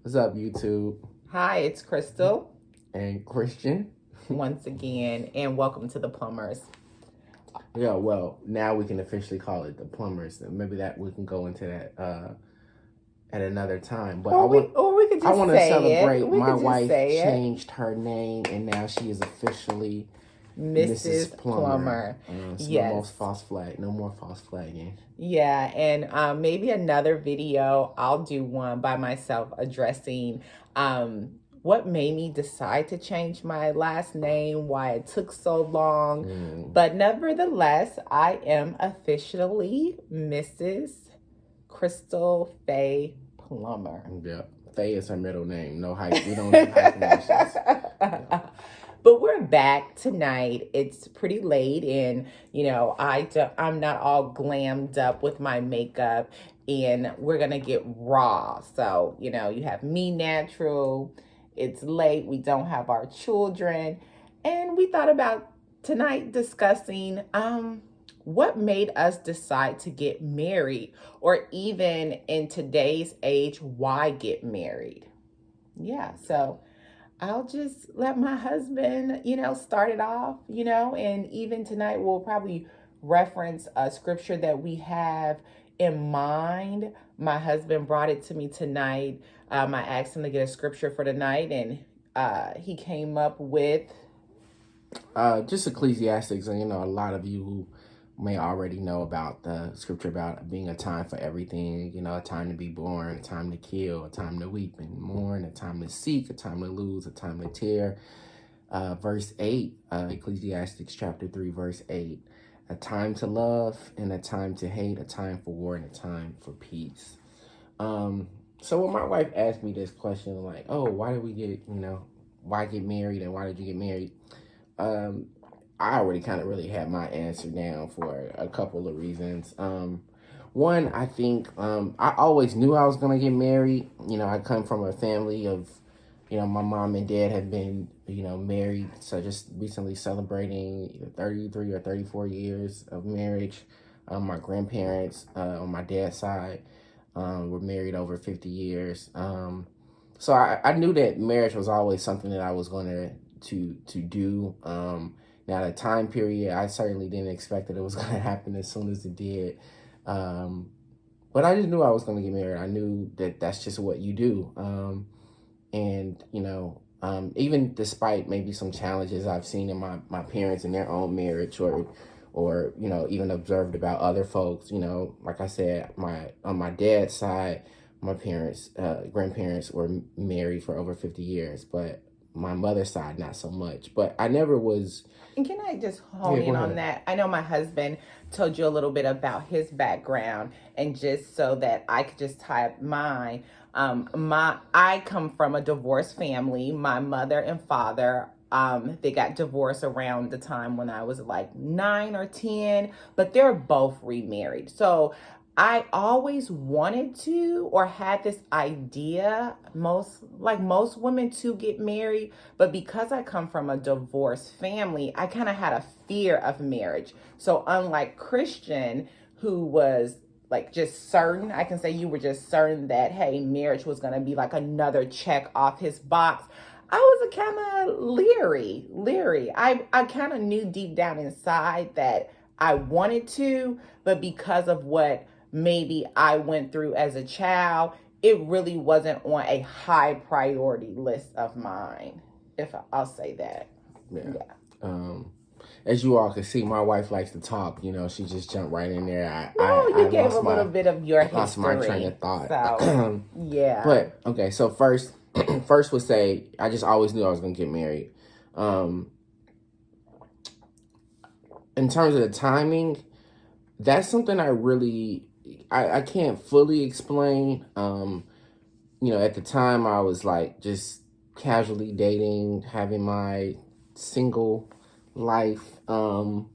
What's up, YouTube Hi, it's Crystal and Christian? once again, and welcome to the Plumbers. Yeah, well, now we can officially call it the Plumbers. And maybe that we can go into that at another time. But Or we could I just want to say it. celebrate. We My could just wife say it, changed her name, and now she is officially Mrs. Mrs. Plumber. So Yes. no more false flag. No more false flagging. Yeah, and maybe another video. I'll do one by myself addressing what made me decide to change my last name, why it took so long. But nevertheless, I am officially Mrs. Crystal Faye Plummer. Yeah, Faye is her middle name. No hype. We don't do hyphenations. But we're back tonight. It's pretty late, and I'm not all glammed up with my makeup, and we're gonna get raw. So you have me natural. It's late. We don't have our children, and we thought about tonight discussing what made us decide to get married, or even in today's age, why get married. Yeah, so I'll just let my husband, start it off, and even tonight we'll probably reference a scripture that we have in mind. My husband brought it to me tonight. I asked him to get a scripture for tonight, and he came up with just Ecclesiastics. And a lot of you who may already know about the scripture about being a time for everything, a time to be born, a time to kill, a time to weep and mourn, a time to seek, a time to lose, a time to tear. Verse 8, Ecclesiastics chapter 3, verse 8, a time to love and a time to hate, a time for war and a time for peace. So when my wife asked me this question, like, oh, why did we get, why get married and why did you get married? I already kind of really had my answer down for a couple of reasons. One, I think I always knew I was going to get married. I come from a family of, my mom and dad have been, married. So just recently celebrating 33 or 34 years of marriage. My grandparents on my dad's side were married over 50 years. So I knew that marriage was always something that I was going to do. Now, the time period, I certainly didn't expect that it was going to happen as soon as it did. But I just knew I was going to get married. I knew that that's just what you do. And, even despite maybe some challenges I've seen in my parents in their own marriage or even observed about other folks, like I said, on my dad's side, my parents, grandparents were married for over 50 years, but my mother's side, not so much. But I never was. And can I just hone in on that? I know my husband told you a little bit about his background, and just so that I could just tie up mine. I come from a divorced family. My mother and father, they got divorced around the time when I was like 9 or 10, but they're both remarried. So I always wanted to, or had this idea, most women, to get married. But because I come from a divorced family, I kind of had a fear of marriage. So unlike Christian, who was like just certain, I can say you were just certain that, hey, marriage was going to be like another check off his box. I was a kind of leery. I kind of knew deep down inside that I wanted to, but because of what maybe I went through as a child, it really wasn't on a high priority list of mine, if I'll say that. Yeah. As you all can see, my wife likes to talk. She just jumped right in there. You gave a little bit of your history. Lost my train of thought. So, yeah. But, okay, so first would say, I just always knew I was going to get married. In terms of the timing, that's something I can't fully explain. At the time I was like just casually dating, having my single life. And,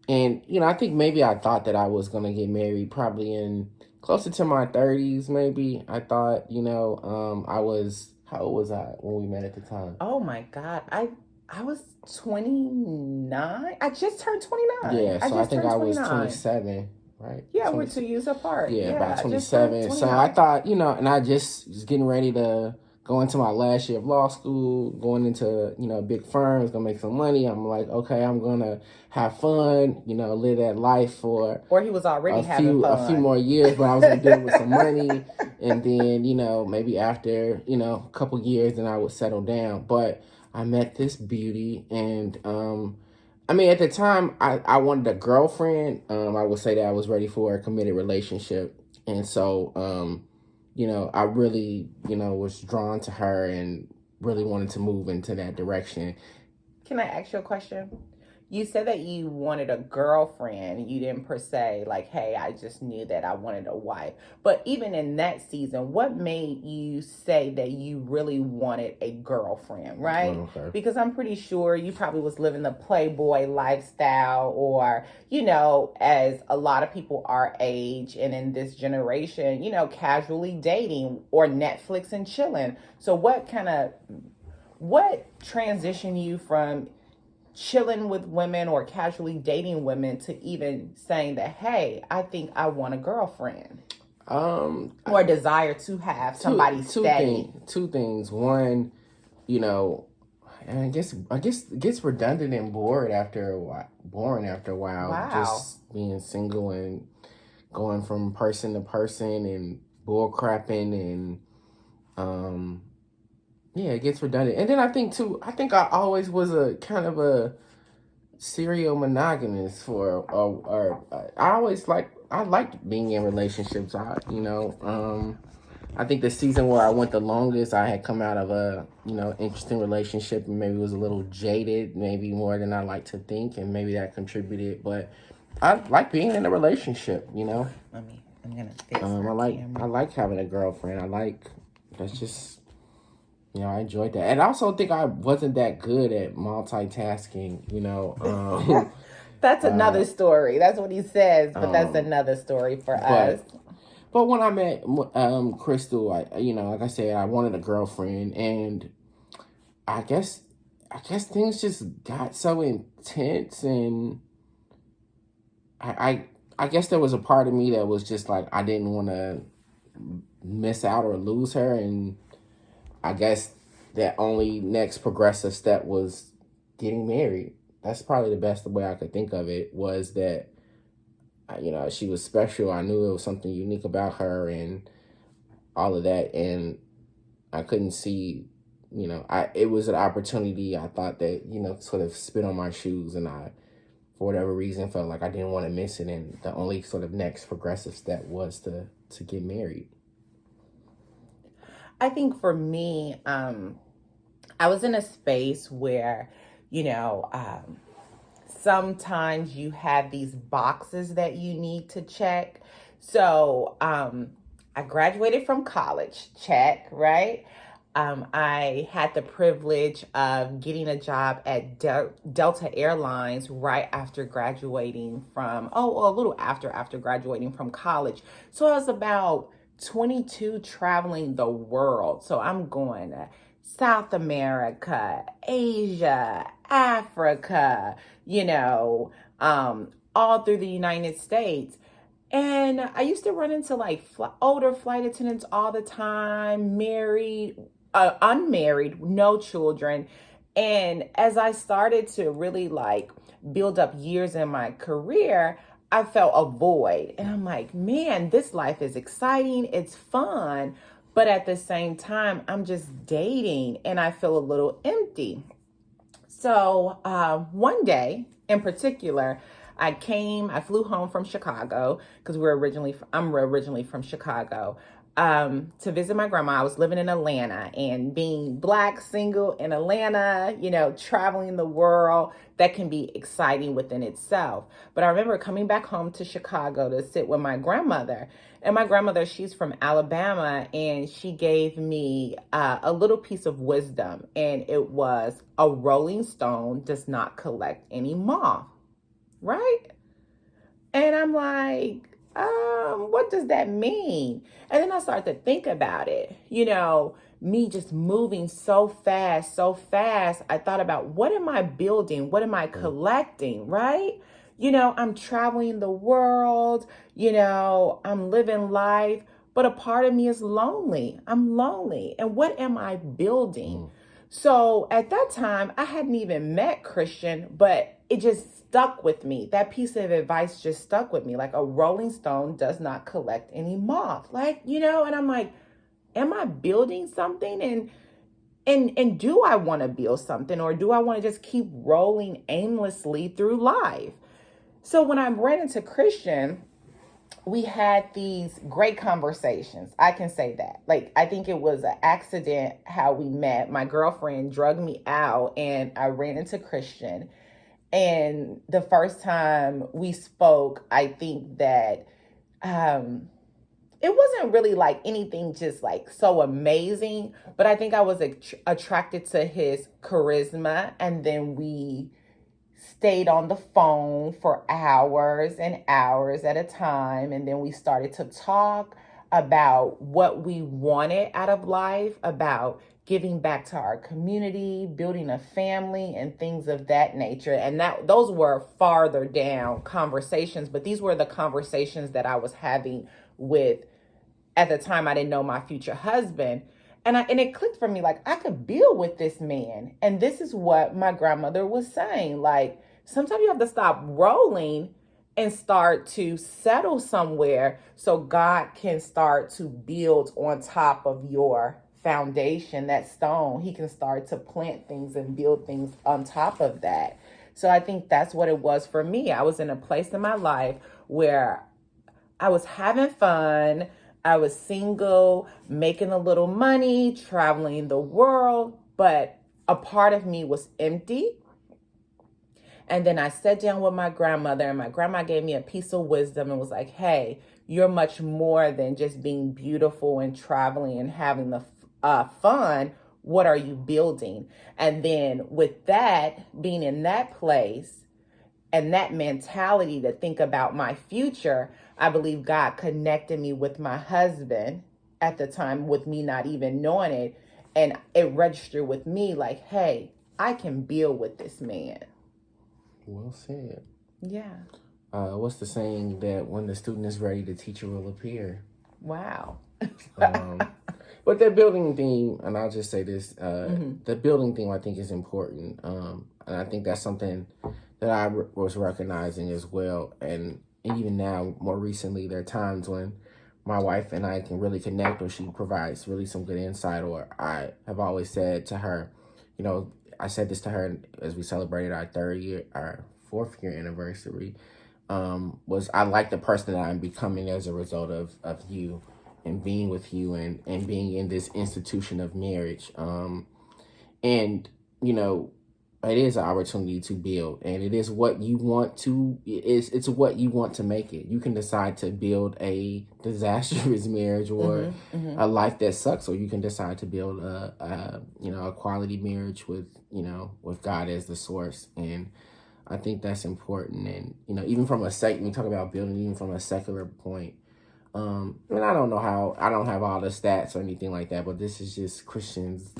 I think maybe I thought that I was going to get married probably in closer to my 30s, maybe. I thought, how old was I when we met at the time? Oh my God. I was 29. I just turned 29. Yeah, so I think I was 27. Right? Yeah, we're 2 years apart. Yeah, about 27. So I thought, and I just was getting ready to going to my last year of law school, going into, big firms, gonna make some money. I'm like, okay, I'm gonna have fun, live that life for or he was already having fun. A few more years, but I was gonna get with some money, and then, maybe after, a couple years, then I would settle down. But I met this beauty, and at the time I wanted a girlfriend. I would say that I was ready for a committed relationship. And so I really, was drawn to her and really wanted to move into that direction. Can I ask you a question? You said that you wanted a girlfriend. You didn't per se like, hey, I just knew that I wanted a wife. But even in that season, what made you say that you really wanted a girlfriend, right? Okay. Because I'm pretty sure you probably was living the playboy lifestyle, or, as a lot of people our age and in this generation, casually dating or Netflix and chilling. So what transitioned you from chilling with women or casually dating women to even saying that, hey, I think I want a girlfriend? Or desire to have somebody steady? Two things. One, and I guess it gets redundant and boring after a while. Wow. Just being single and going from person to person and bull crapping and it gets redundant. And then I think I always was a kind of a serial monogamous I liked being in relationships. I think the season where I went the longest, I had come out of a, interesting relationship and maybe was a little jaded, maybe more than I like to think, and maybe that contributed. But I like being in a relationship, I'm gonna fix I like having a girlfriend. That's just, I enjoyed that. And I also think I wasn't that good at multitasking, That's another story. That's what he says, but that's another story for us. But when I met Crystal, like I said, I wanted a girlfriend, and I guess things just got so intense, and I guess there was a part of me that was just like, I didn't want to miss out or lose her, and I guess that only next progressive step was getting married. That's probably the best way I could think of it, was that, she was special. I knew it was something unique about her and all of that. And I couldn't see, it was an opportunity. I thought that, sort of spit on my shoes, and I, for whatever reason, felt like I didn't want to miss it. And the only sort of next progressive step was to get married. I think for me, I was in a space where, sometimes you have these boxes that you need to check. So I graduated from college, check, right? I had the privilege of getting a job at Delta Airlines right after graduating from, a little after graduating from college. So I was about 22, traveling the world. So I'm going to South America, Asia, Africa, all through the United States. And I used to run into like older flight attendants all the time, married, unmarried, no children. And as I started to really like build up years in my career, I felt a void. And I'm like, man, this life is exciting. It's fun. But at the same time, I'm just dating and I feel a little empty. So one day in particular, I flew home from Chicago because I'm originally from Chicago, to visit my grandma. I was living in Atlanta, and being Black, single in Atlanta, traveling the world, that can be exciting within itself. But I remember coming back home to Chicago to sit with my grandmother. And my grandmother, she's from Alabama, and she gave me a little piece of wisdom. And it was, a rolling stone does not collect any moth, right? And I'm like, what does that mean? And then I started to think about it, me just moving so fast. I thought about, what am I building? What am I collecting, right? I'm traveling the world, I'm living life, but a part of me is lonely. I'm lonely. And what am I building? So at that time, I hadn't even met Christian, but it just stuck with me. That piece of advice just stuck with me. Like, a rolling stone does not collect any moth. Like, and I'm like, am I building something? And do I want to build something, or do I want to just keep rolling aimlessly through life? So when I ran into Christian, we had these great conversations. I can say that. Like, I think it was an accident how we met. My girlfriend drugged me out and I ran into Christian. And the first time we spoke, I think that it wasn't really like anything just like so amazing, but I think I was attracted to his charisma. And then we stayed on the phone for hours and hours at a time. And then we started to talk about what we wanted out of life, about giving back to our community, building a family, and things of that nature. And those were farther down conversations, but these were the conversations that I was having with, at the time, I didn't know my future husband. And it clicked for me, like, I could build with this man. And this is what my grandmother was saying. Like, sometimes you have to stop rolling and start to settle somewhere so God can start to build on top of your foundation, that stone. He can start to plant things and build things on top of that. So I think that's what it was for me. I was in a place in my life where I was having fun. I was single, making a little money, traveling the world, but a part of me was empty. And then I sat down with my grandmother, and my grandma gave me a piece of wisdom and was like, hey, you're much more than just being beautiful and traveling and having the fun. What are you building? And then with that, being in that place and that mentality to think about my future, I believe God connected me with my husband at the time, with me not even knowing it. And it registered with me like, hey, I can build with this man. Well said. Yeah. What's the saying that when the student is ready, the teacher will appear? Wow. But that building theme, and I'll just say this, the building theme I think is important. And I think that's something that I was recognizing as well. And even now, more recently, there are times when my wife and I can really connect, or she provides really some good insight, or I have always said to her, I said this to her as we celebrated our 4th year anniversary, was I like the person that I'm becoming as a result of you and being with you and being in this institution of marriage. And, it is an opportunity to build, and it is what you want to, it's what you want to make it. You can decide to build a disastrous marriage or a life that sucks, or you can decide to build a quality marriage with God as the source. And I think that's important. And, even from when we talk about building, even from a secular point, I don't know how, I don't have all the stats or anything like that, but this is just Christians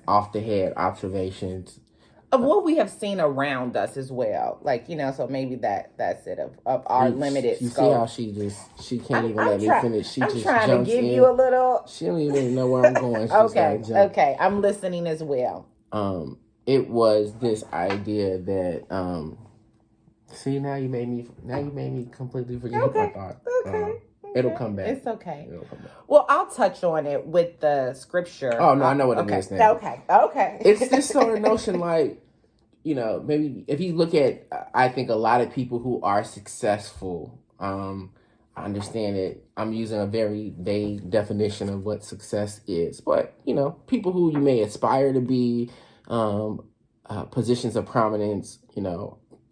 off the head observations of what we have seen around us as well. Like, so maybe that's it of our limited you scope. See how she can't even let me finish. She I'm just trying jumps to give in. you a little. She don't even know where I'm going. Okay, I'm listening as well. It was this idea that see, now you made me completely forget my thought. Okay. It'll come back. It's okay. Well, I'll touch on it with the scripture. Oh, no, I know what it is now. Okay. It's this sort of notion, like, maybe if you look at, I think a lot of people who are successful, I understand it. I'm using a very vague definition of what success is. But, people who you may aspire to be, positions of prominence,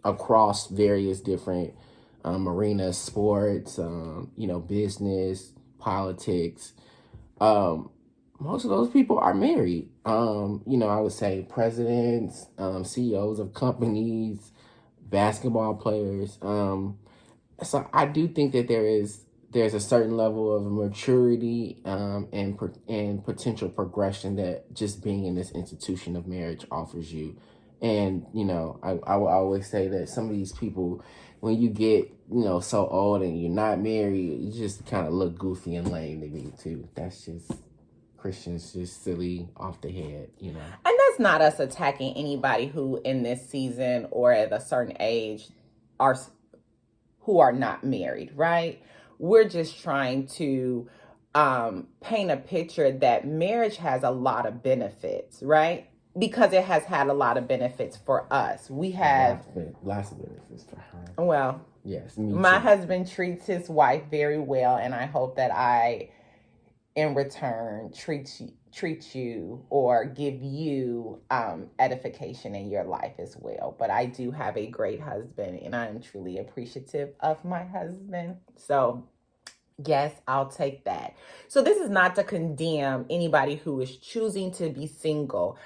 across various different arenas, sports, business, politics. Most of those people are married. I would say presidents, CEOs of companies, basketball players. So I do think that there's a certain level of maturity and potential progression that just being in this institution of marriage offers you. And, I will always say that some of these people, when you get, so old and you're not married, you just kind of look goofy and lame to me too. That's just Christians just silly off the head, And that's not us attacking anybody who in this season or at a certain age who are not married, right? We're just trying to paint a picture that marriage has a lot of benefits, right? Because it has had a lot of benefits for us. We have lots of benefits for her. Well, yes, my husband treats his wife very well, and I hope that I, in return, treat you or give you edification in your life as well. But I do have a great husband, and I am truly appreciative of my husband. So yes, I'll take that. So this is not to condemn anybody who is choosing to be single.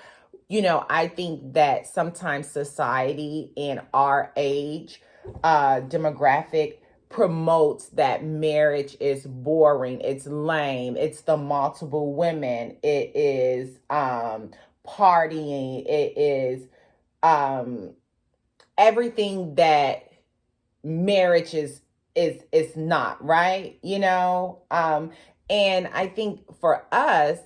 I think that sometimes society in our age demographic promotes that marriage is boring, it's lame, it's the multiple women, it is partying, it is everything that marriage is not, right? And I think for us,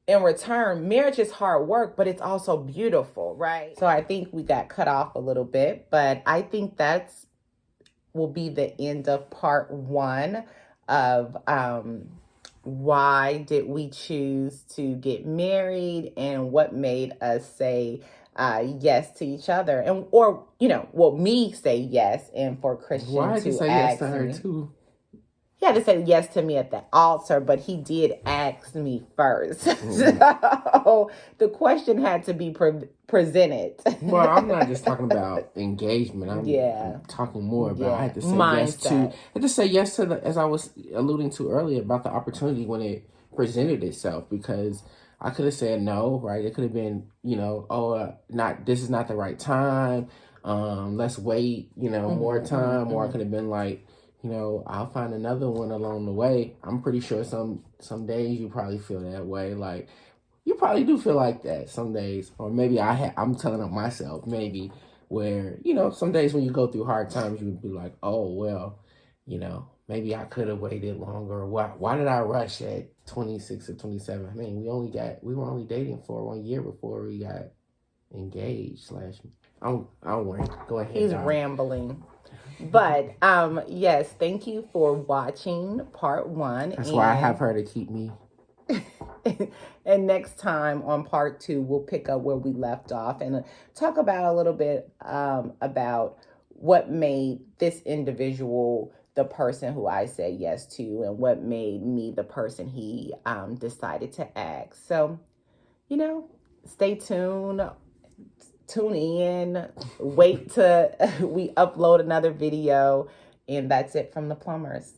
in return, marriage is hard work, but it's also beautiful, right? So I think we got cut off a little bit, but I think that's will be the end of part 1 of why did we choose to get married and what made us say yes to each other, and me say yes, and for Christian why to say yes to her too. He had to say yes to me at the altar, but he did ask me first. So the question had to be presented. Well, I'm not just talking about engagement. I'm talking more about I had to say mindset. I had to say yes to as I was alluding to earlier, about the opportunity when it presented itself, because I could have said no, right? It could have been, this is not the right time. Let's wait, more time. Or I could have been like, I'll find another one along the way. I'm pretty sure some days you probably feel that way. Like, you probably do feel like that some days. Or maybe I'm telling it myself, maybe, where, some days when you go through hard times, you would be like, oh, well, maybe I could have waited longer. Why did I rush at 26 or 27? I mean, we were only dating for 1 year before we got engaged. I don't worry. Go ahead. He's rambling. But yes, thank you for watching part 1. That's why I have her to keep me. And next time on part 2, we'll pick up where we left off and talk about a little bit about what made this individual the person who I said yes to, and what made me the person he decided to ask. So, stay tuned. Tune in, wait till we upload another video, and that's it from the Plumbers.